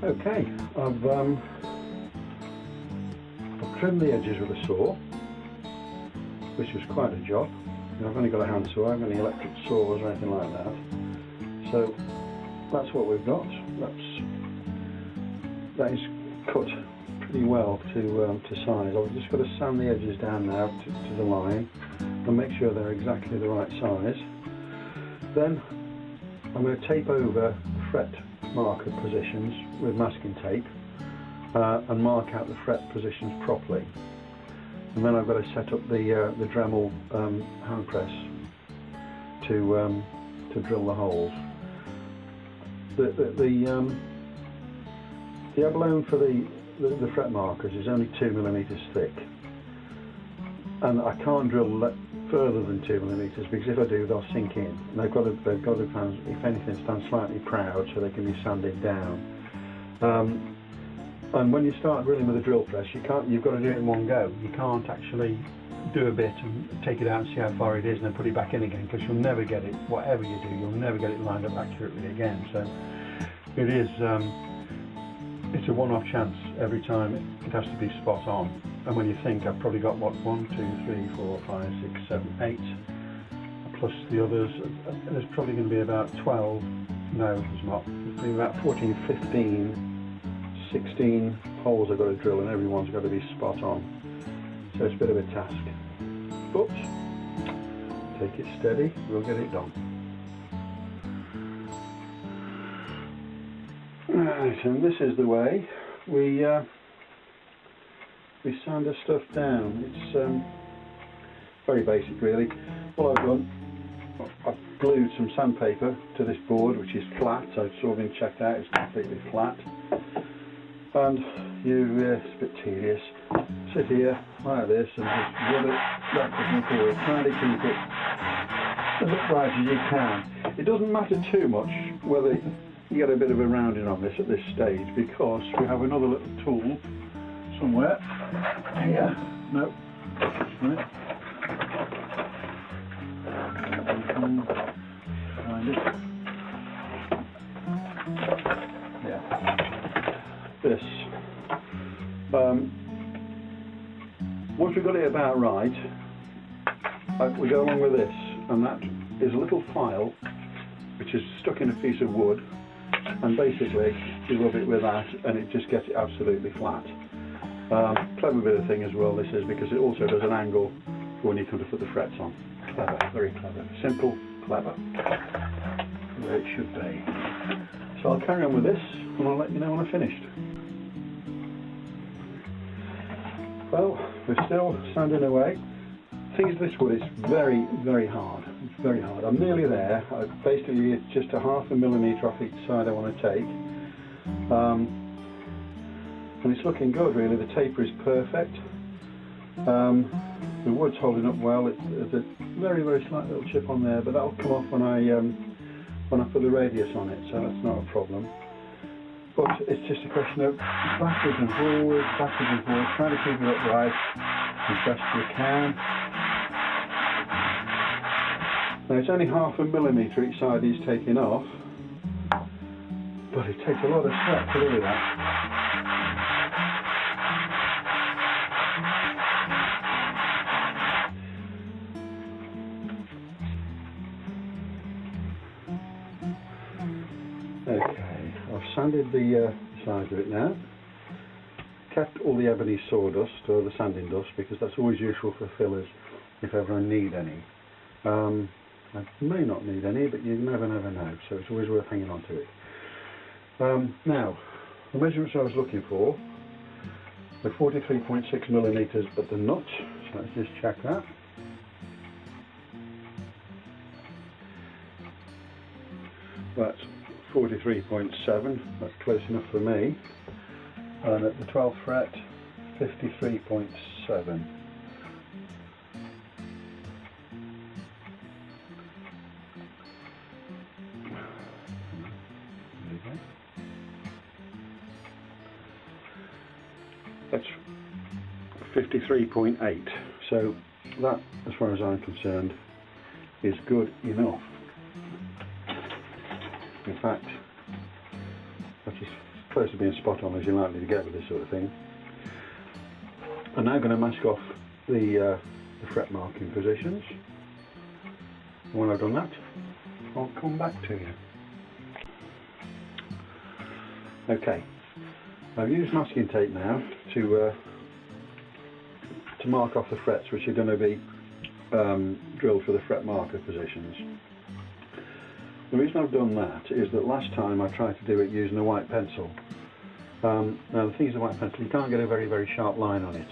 Okay, I've trimmed the edges with a saw, which was quite a job. I've only got a hand saw, I haven't got any electric saws or anything like that. So that's what we've got. That is cut pretty well to size. I've just got to sand the edges down now to the line and make sure they're exactly the right size. Then I'm going to tape over the fret marker positions with masking tape and mark out the fret positions properly. And then I've got to set up the Dremel hand press to drill the holes. The abalone for the fret markers is only 2mm thick, and I can't drill further than 2mm because if I do they'll sink in. And they've got to if anything, stand slightly proud so they can be sanded down. And when you start drilling with a drill press, you've got to do it in one go. You can't actually do a bit and take it out and see how far it is and then put it back in again, because you'll never get it, whatever you do, you'll never get it lined up accurately again. So it is, it's a one-off chance every time. It has to be spot on. And when you think I've probably got what, 1, 2, 3, 4, 5, 6, 7, 8, plus the others, there's probably going to be about 12, no there's not, there's probably about 14, 15, 16 holes I've got to drill, and everyone's got to be spot on. So it's a bit of a task. But take it steady, we'll get it done. Right, and this is the way we sand the stuff down. It's very basic really. All I've done, I've glued some sandpaper to this board, which is flat. So it's all been checked out, it's completely flat. And it's a bit tedious. Sit here like this and just rub it backwards and forwards, trying to keep it as upright as you can. It doesn't matter too much whether you get a bit of a rounding on this at this stage, because we have another little tool somewhere. Here. No. Right. Find it. Yeah. This. Once we've got it about right, we go along with this, and that is a little file which is stuck in a piece of wood, and basically you rub it with that and it just gets it absolutely flat. Clever bit of thing as well this is, because it also does an angle for when you come to put the frets on. Clever, very clever. Simple, clever. The way it should be. So I'll carry on with this and I'll let you know when I've finished. Well, we're still sanding away. The thing is, this wood is very, very hard. It's very hard. I'm nearly there. Basically, it's just a 0.5 mm off each side I want to take. And it's looking good, really. The taper is perfect. The wood's holding up well. There's a very, very slight little chip on there, but that'll come off when I put the radius on it, so that's not a problem. But it's just a question of backwards and forwards, trying to keep it upright as best you can. Now it's only 0.5 mm each side he's taking off, but it takes a lot of sweat to do that. Okay, I've sanded the sides of it now. Kept all the ebony sawdust, or the sanding dust, because that's always useful for fillers if ever I need any. I may not need any, but you never know, so it's always worth hanging on to it. Now, the measurements I was looking for were 43.6 millimetres at the nut, so let's just check that. That's 43.7, that's close enough for me. And at the 12th fret, 53.7. That's 53.8. So that, as far as I'm concerned, is good enough. In fact, that is close to being spot on as you're likely to get with this sort of thing. I'm now going to mask off the fret marking positions. And when I've done that, I'll come back to you. Okay, I've used masking tape now to mark off the frets, which are going to be drilled for the fret marker positions. The reason I've done that is that last time I tried to do it using a white pencil. Now the thing is, the white pencil, you can't get a very, very sharp line on it.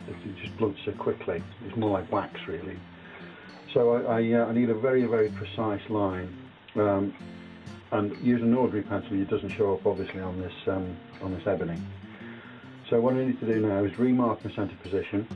It just bloods so quickly. It's more like wax really. So I need a very, very precise line. And using an ordinary pencil, it doesn't show up obviously on this ebony. So what I need to do now is remark the centre position,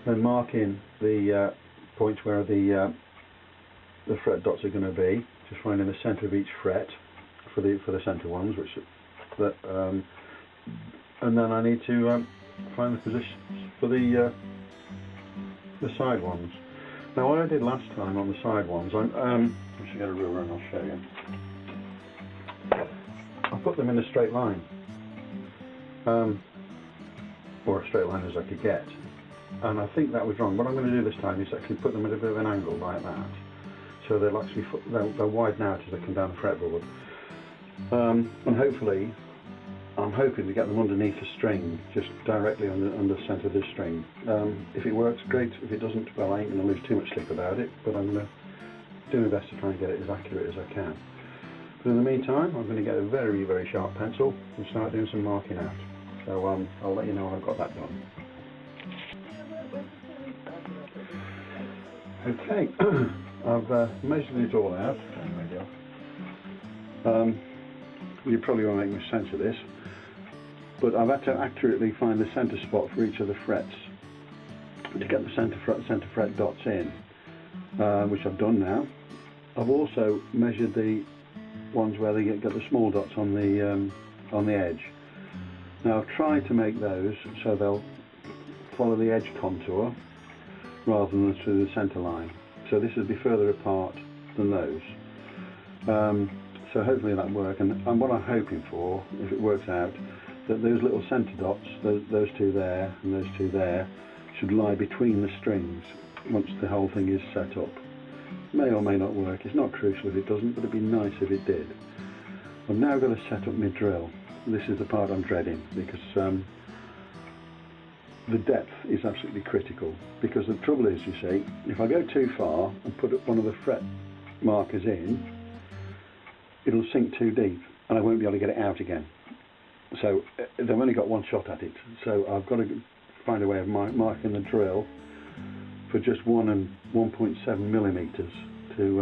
then mark in the points where the fret dots are going to be, just finding the centre of each fret for the centre ones, and then I need to find the positions for the side ones. Now what I did last time on the side ones, I should get a ruler and I'll show you. I put them in a straight line, or as straight line as I could get, and I think that was wrong. What I'm going to do this time is actually put them at a bit of an angle like that, so they'll actually they'll widen out as they come down the fretboard. And hopefully, I'm hoping to get them underneath the string, just directly under the centre of this string. If it works, great. If it doesn't, well, I ain't going to lose too much sleep about it, but I'm going to do my best to try and get it as accurate as I can. But in the meantime, I'm going to get a very, very sharp pencil and start doing some marking out. So I'll let you know when I've got that done. Okay, I've measured it all out. You probably won't make much sense of this, but I've had to accurately find the centre spot for each of the frets to get the centre fret dots in, which I've done now. I've also measured the ones where they get the small dots on the edge. Now I've tried to make those so they'll follow the edge contour rather than through the centre line. So this will be further apart than those. So hopefully that'll work, and what I'm hoping for, if it works out, that those little centre dots, those two there and those two there, should lie between the strings once the whole thing is set up. May or may not work. It's not crucial if it doesn't, but it'd be nice if it did. I've now got to set up my drill. This is the part I'm dreading, because the depth is absolutely critical. Because the trouble is, you see, if I go too far and put one of the fret markers in, it'll sink too deep and I won't be able to get it out again. So they've only got one shot at it. So I've got to find a way of marking the drill for just 1 and 1.7 millimeters to,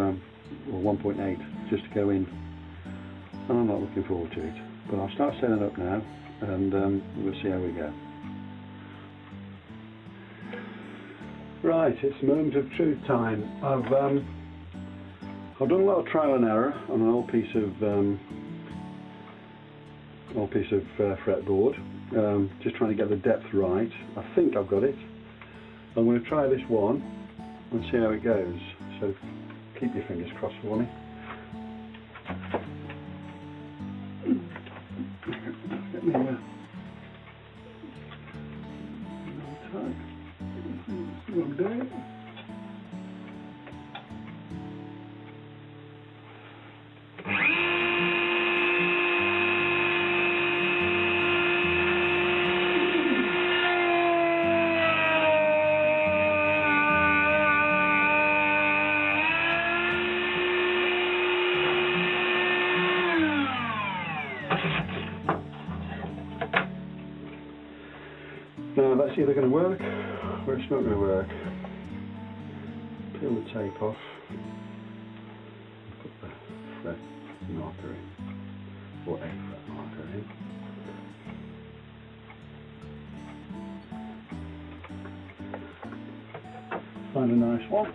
or 1.8, just to go in. And I'm not looking forward to it. But I'll start setting it up now, and we'll see how we go. Right, it's moment of truth time. I've done a lot of trial and error on an old piece of fretboard, just trying to get the depth right. I think I've got it. I'm going to try this one and see how it goes. So keep your fingers crossed for me. Get me tight. See what I'm doing. Now that's either going to work or it's not going to work. Peel the tape off, put the fret marker in, or a fret marker in. Find a nice one.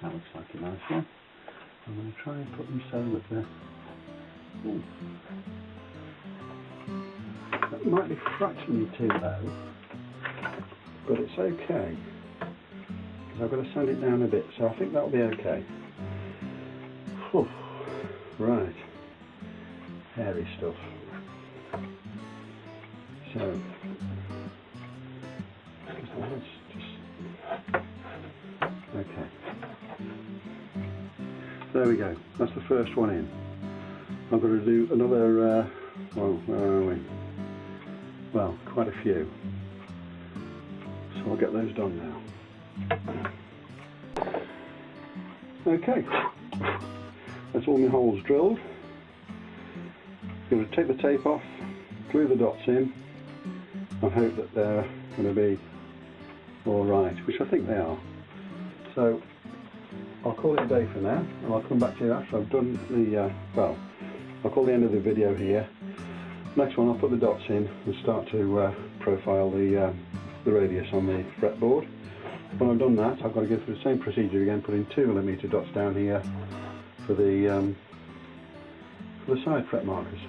That looks like a nice one. I'm going to try and put them so that they're... Ooh. That might be fractionally too low, but it's okay, because I've got to sand it down a bit, so I think that'll be okay. Whew. Right, hairy stuff. So, let's just... Okay. There we go, that's the first one in. I've got to do another, well, where are we? Well, quite a few. So I'll get those done now. Okay, that's all my holes drilled. I'm going to take the tape off, glue the dots in, and hope that they're going to be alright, which I think they are. So I'll call it a day for now, and I'll come back to you after I've done the, well, I'll call the end of the video here. Next one I'll put the dots in and start to profile the radius on the fretboard. When I've done that, I've got to go through the same procedure again, putting 2mm dots down here for the side fret markers.